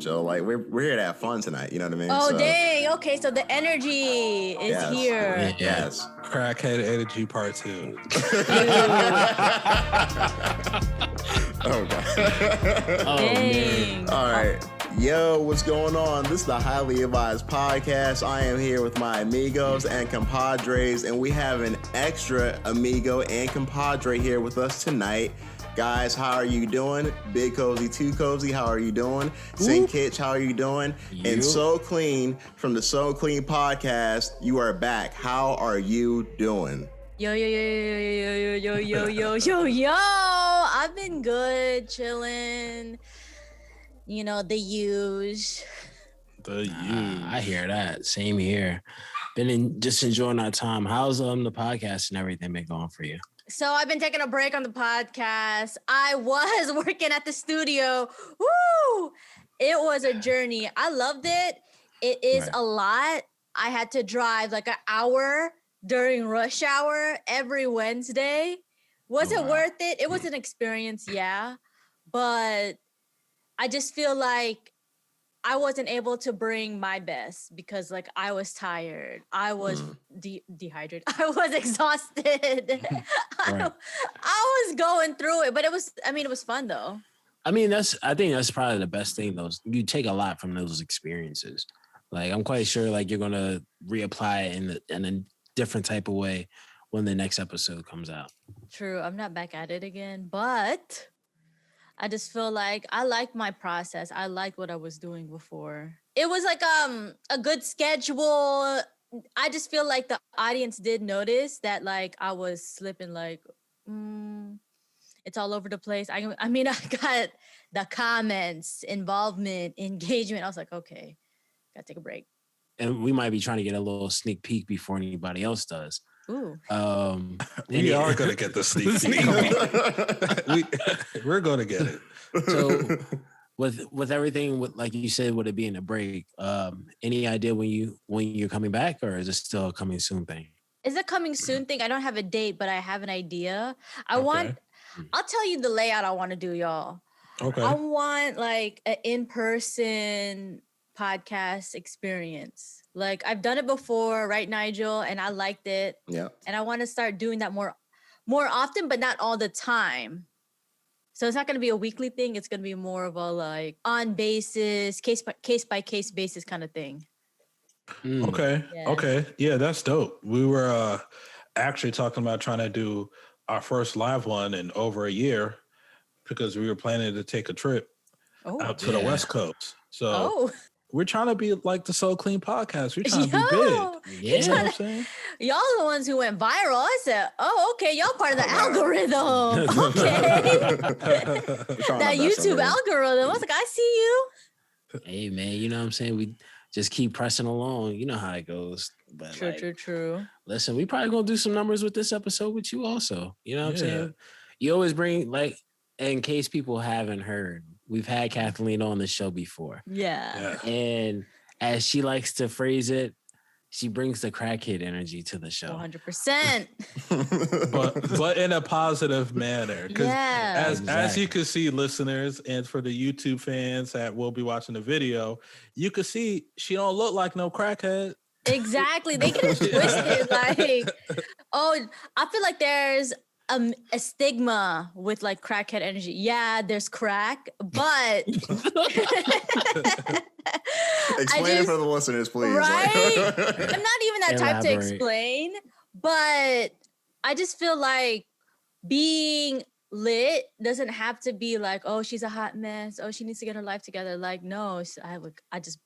Joe. Like we're here to have fun tonight. You know what I mean? Oh, dang. Okay, so the energy is here. Yeah. Yes. Crackhead energy part 2. Oh god. Oh, dang. All right. Yo, what's going on? This is the Highly Advised Podcast. I am here with my amigos and compadres, and we have an extra amigo and compadre here with us tonight. Guys, how are you doing? Big Cozy, Too Cozy, how are you doing? Sing Kitch, how are you doing? And So Clean from the So Clean Podcast, you are back. How are you doing? Yo. I've been good, chilling. You know, the use. I hear that. Same here. Just enjoying our time. How's the podcast and everything been going for you? So I've been taking a break on the podcast. I was working at the studio. Woo! It was a journey. I loved it. It is a lot. I had to drive like an hour during rush hour every Wednesday. Was it worth it? It was an experience, yeah. But I just feel like I wasn't able to bring my best because like I was tired. I was dehydrated. I was exhausted. I was going through it, but it was fun though. I think that's probably the best thing though. You take a lot from those experiences. Like I'm quite sure like you're going to reapply it in a different type of way when the next episode comes out. True. I'm not back at it again, but I just feel like I liked my process. I liked what I was doing before. It was like a good schedule. I just feel like the audience did notice that like I was slipping like, it's all over the place. I got the comments, involvement, engagement. I was like, okay, gotta take a break. And we might be trying to get a little sneak peek before anybody else does. Ooh. We are going to get the sneak peek. We're going to get it. So with everything, like you said, with it being a break, any idea when you're coming back, or is it still a coming soon thing? It's a coming soon thing. I don't have a date, but I have an idea. I'll tell you the layout I want to do, y'all. Okay. I want like an in-person podcast experience. Like I've done it before, right, Nigel? And I liked it. Yeah. And I want to start doing that more often, but not all the time. So it's not going to be a weekly thing. It's going to be more of a like on basis, case by case basis kind of thing. Okay. Yeah. Okay. Yeah, that's dope. We were actually talking about trying to do our first live one in over a year because we were planning to take a trip out to the West Coast. So we're trying to be like the So Clean Podcast. We're trying to be big. Yeah. You know what I'm saying? Y'all the ones who went viral. I said, okay, y'all part of the algorithm. Okay. That YouTube algorithm. I was like, I see you. Hey, man, you know what I'm saying? We just keep pressing along. You know how it goes. But True. Listen, we probably going to do some numbers with this episode with you also. You know what I'm saying? You always bring, like, in case people haven't heard, we've had Kathleen on the show before. Yeah. And as she likes to phrase it, she brings the crackhead energy to the show. 100%. but in a positive manner. Because as you can see, listeners, and for the YouTube fans that will be watching the video, you can see she don't look like no crackhead. Exactly. They get it twisted. Like, I feel like there's a stigma with like crackhead energy. Yeah, there's crack, but explain it for the listeners, please. Right? I'm not even that type to explain, but I just feel like being lit doesn't have to be like, oh, she's a hot mess. Oh, she needs to get her life together. Like, no, I just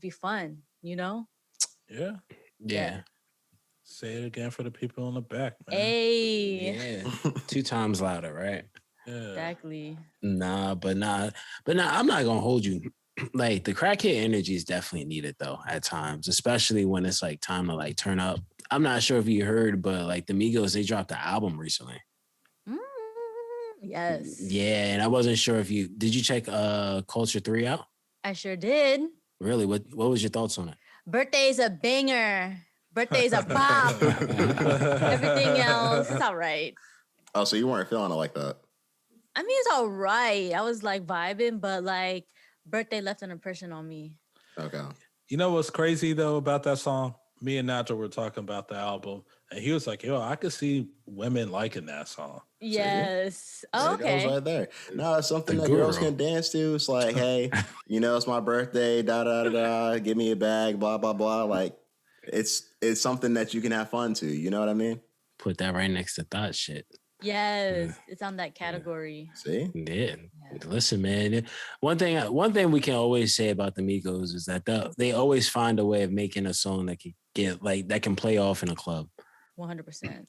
be fun, you know? Yeah. Say it again for the people in the back, man. Hey. Yeah. 2 times louder, right? Yeah. Exactly. Nah, I'm not gonna hold you. Like the crackhead energy is definitely needed though at times, especially when it's like time to like turn up. I'm not sure if you heard, but like the Migos, they dropped an album recently. Yes. Yeah, and I wasn't sure if did you check Culture 3 out? I sure did. Really? What was your thoughts on it? Birthday's a banger. Birthday's a bop. Everything else, it's all right. Oh, so you weren't feeling it like that? I mean, it's all right. I was like vibing, but like Birthday left an impression on me. Okay. You know what's crazy though about that song? Me and Nigel were talking about the album, and he was like, "Yo, I could see women liking that song." Yes. There Oh, it goes okay. right there. No, it's something The that girls guru. can dance to. It's like, hey, it's my birthday, da da da da. Give me a bag, blah blah blah. Like, it's something that you can have fun to. You know what I mean? Put that right next to thought shit. Yes, it's on that category. See? Yeah. Listen, man. One thing we can always say about the Migos is that they always find a way of making a song that can that can play off in a club 100%.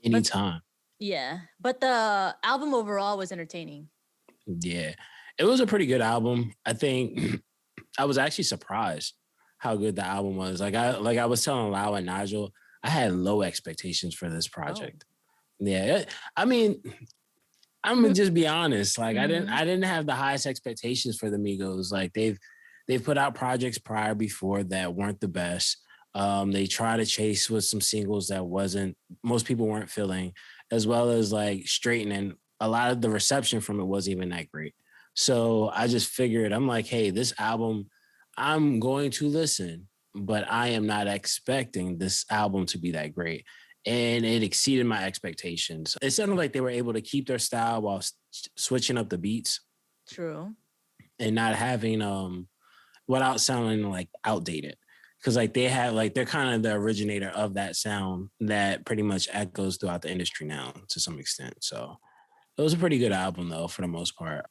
anytime. Yeah, but the album overall was entertaining. Yeah. It was a pretty good album. I think I was actually surprised how good the album was. Like I was telling Lau and Nigel, I had low expectations for this project. Yeah. I mean, I'm gonna just be honest. Like I didn't have the highest expectations for the Migos. Like they've put out projects prior before that weren't the best. They tried to chase with some singles that most people weren't feeling, as well as like straightening. A lot of the reception from it wasn't even that great. So I just figured, I'm like, hey, this album, I'm going to listen, but I am not expecting this album to be that great. And it exceeded my expectations. It sounded like they were able to keep their style while switching up the beats. True. And not having without sounding like outdated. Because like they're kind of the originator of that sound that pretty much echoes throughout the industry now to some extent. So it was a pretty good album though, for the most part.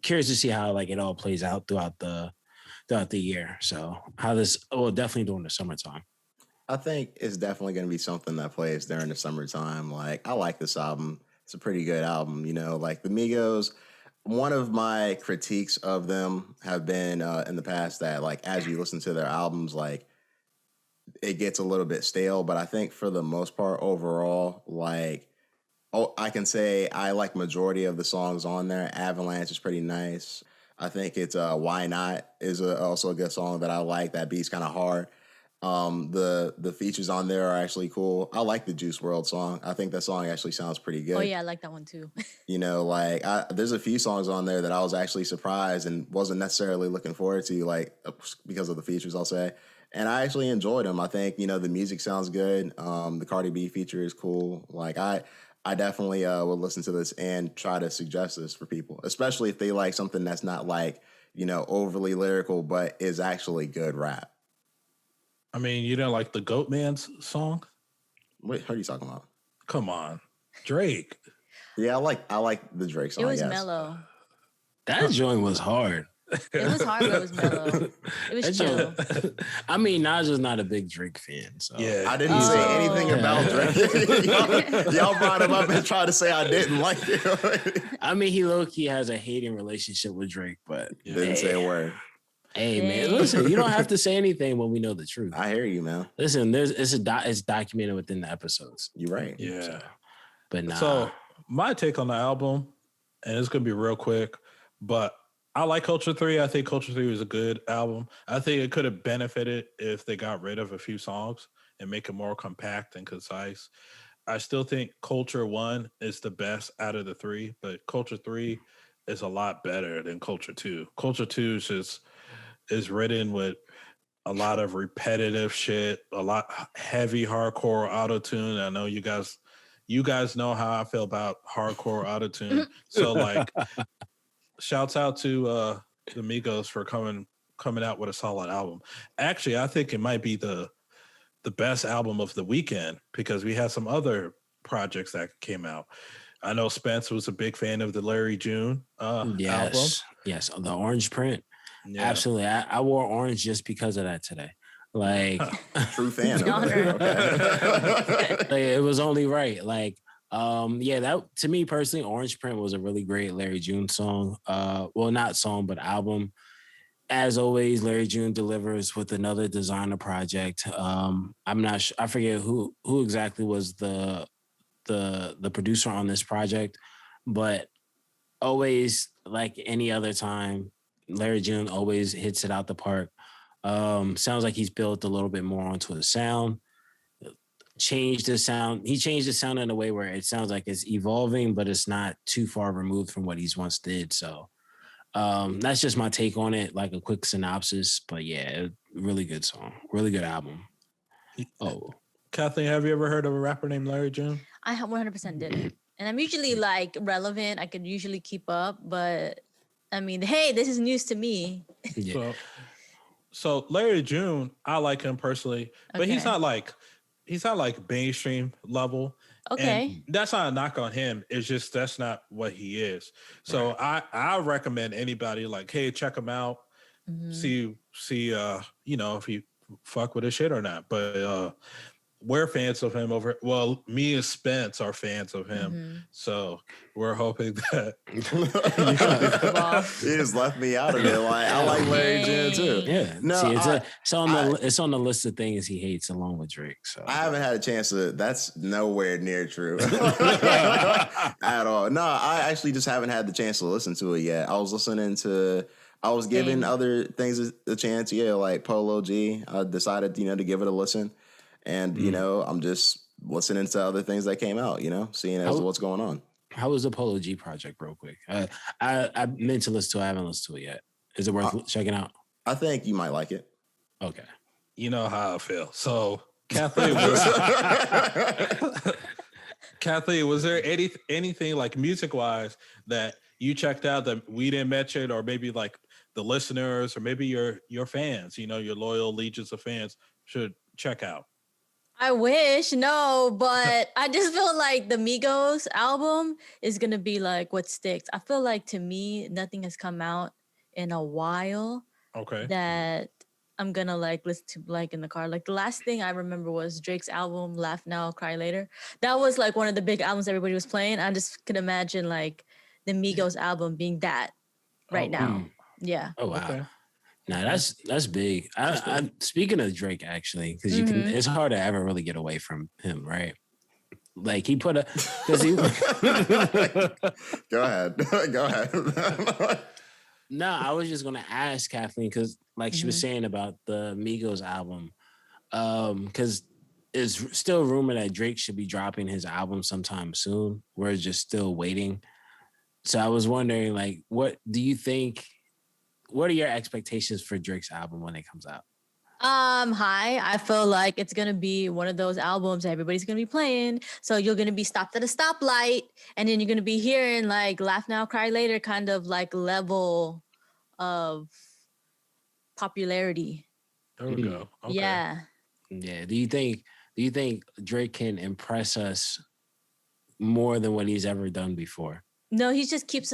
Curious to see how like it all plays out throughout the year. So definitely during the summertime. I think it's definitely going to be something that plays during the summertime. Like, I like this album. It's a pretty good album. Like the Migos. One of my critiques of them have been in the past that, like, as you listen to their albums, like, it gets a little bit stale. But I think for the most part, overall, like, I can say I like majority of the songs on there. Avalanche is pretty nice. I think it's Why Not is also a good song that I like. That beat's kind of hard. The features on there are actually cool. I like the Juice World song. I think that song actually sounds pretty good. Oh yeah, I like that one too. There's a few songs on there that I was actually surprised and wasn't necessarily looking forward to, like, because of the features, I'll say. And I actually enjoyed them. I think, the music sounds good. The Cardi B feature is cool. Like, I definitely would listen to this and try to suggest this for people, especially if they like something that's not like, overly lyrical, but is actually good rap. I mean, you didn't like the Goat Man's song? What are you talking about? Come on, Drake. Yeah, I like the Drake song. It was mellow. That joint was hard. It was hard, but it was mellow. It was chill. I mean, Naja's not a big Drake fan, so Yeah, I didn't say anything about Drake. y'all brought him up and tried to say I didn't like it. I mean, he low-key has a hating relationship with Drake, but didn't say a word. Hey man, listen, you don't have to say anything when we know the truth. I hear you, man. Listen, it's documented within the episodes. You're right. Yeah. So, but nah. So my take on the album, and it's gonna be real quick, but I like Culture 3. I think Culture 3 was a good album. I think it could have benefited if they got rid of a few songs and make it more compact and concise. I still think Culture 1 is the best out of the three, but Culture 3 is a lot better than Culture 2. Culture 2 is written with a lot of repetitive shit, a lot heavy hardcore auto-tune. I know you guys know how I feel about hardcore auto-tune. So like shouts out to the Migos for coming out with a solid album. Actually, I think it might be the best album of the weekend because we had some other projects that came out. I know Spence was a big fan of the Larry June album. Yes, the orange print. Yeah. Absolutely. I wore orange just because of that today. Like true fan. Like, it was only right. Like, that to me personally, Orange Print was a really great Larry June song. Well, not song, but album. As always, Larry June delivers with another designer project. I'm not sure. I forget who exactly was the producer on this project, but always like any other time, Larry June always hits it out the park. Sounds like he's built a little bit more onto the sound. Changed the sound. He changed the sound in a way where it sounds like it's evolving, but it's not too far removed from what he's once did. So That's just my take on it, like a quick synopsis. But yeah, really good song, really good album. Oh, Kathleen, have you ever heard of a rapper named Larry June? I 100% didn't. And I'm usually like relevant. I could usually keep up, but I mean, hey, this is news to me. yeah. So Larry June, I like him personally, but Okay. he's not like mainstream level. Okay. And that's not a knock on him. It's just that's not what he is. So I recommend anybody like, hey, check him out. See you know, if you fuck with his shit or not. But we're fans of him me and Spence are fans of him. So we're hoping that You just left me out of it. Like I like Larry June too. Yeah. No, See, it's on the list of things he hates along with Drake. So I haven't had a chance to. That's nowhere near true at all. No, I actually just haven't had the chance to listen to it yet. I was giving other things a chance. Yeah, like Polo G. I decided, to give it a listen, and I'm just listening to other things that came out. Seeing as what's going on. How was the Polo G project, real quick? I meant to listen to it. I haven't listened to it yet. Is it worth checking out? I think you might like it. Okay. you know how I feel. So Kathleen, Kathleen, was there anything like music wise that you checked out that we didn't mention, or maybe like the listeners, or maybe your fans, your loyal legions of fans should check out? I wish, no, but I just feel like the Migos album is going to be like what sticks. I feel like to me, nothing has come out in a while that I'm going to like listen to like in the car. Like the last thing I remember was Drake's album, Laugh Now, Cry Later. That was like one of the big albums everybody was playing. I just could imagine like the Migos album being that right now. Yeah. Oh, wow. Okay. Nah, that's big. I speaking of Drake, actually, because it's hard to ever really get away from him, right? Like he put because he. Go ahead. No, I was just gonna ask Kathleen because, like she was saying about the Migos album, because it's still rumor that Drake should be dropping his album sometime soon. We're just still waiting. So I was wondering, like, what do you think? What are your expectations for Drake's album when it comes out? High. I feel like it's gonna be one of those albums that everybody's gonna be playing. So you're gonna be stopped at a stoplight, and then you're gonna be hearing like "Laugh Now, Cry Later" kind of like level of popularity. There we go. Okay. Yeah. Yeah. Do you think Drake can impress us more than what he's ever done before? No, he just keeps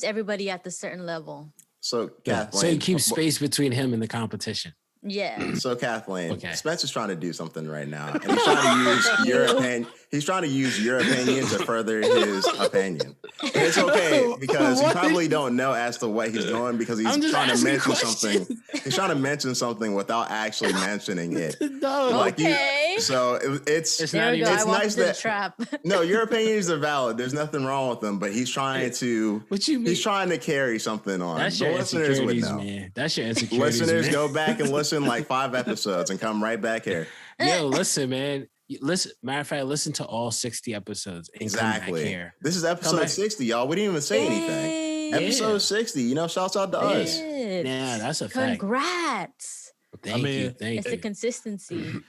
everybody at the certain level. So Kathleen, so he keeps space between him and the competition. Yeah. So Kathleen, Spencer's trying to do something right now, and he's trying to use your opinion. He's trying to use your opinion to further his opinion. And it's okay because you probably don't know as to what he's doing because he's trying to mention something. He's trying to mention something without actually mentioning it. No. Like so it's there we go. It's nice that trap. No, your opinions are valid. There's nothing wrong with them, but he's trying to. What you mean? He's trying to carry something on. That's your insecurities, man. That's your insecurities. Listeners, man. go back and listen like 5 episodes and come right back here. Yo, listen, man. Listen, matter of fact, listen to all 60 episodes. And exactly. Come back here. This is episode 60, y'all. We didn't even say anything. Episode 60. Shouts out to us. Yeah, that's a fact. Congrats. Thank you. It's the consistency.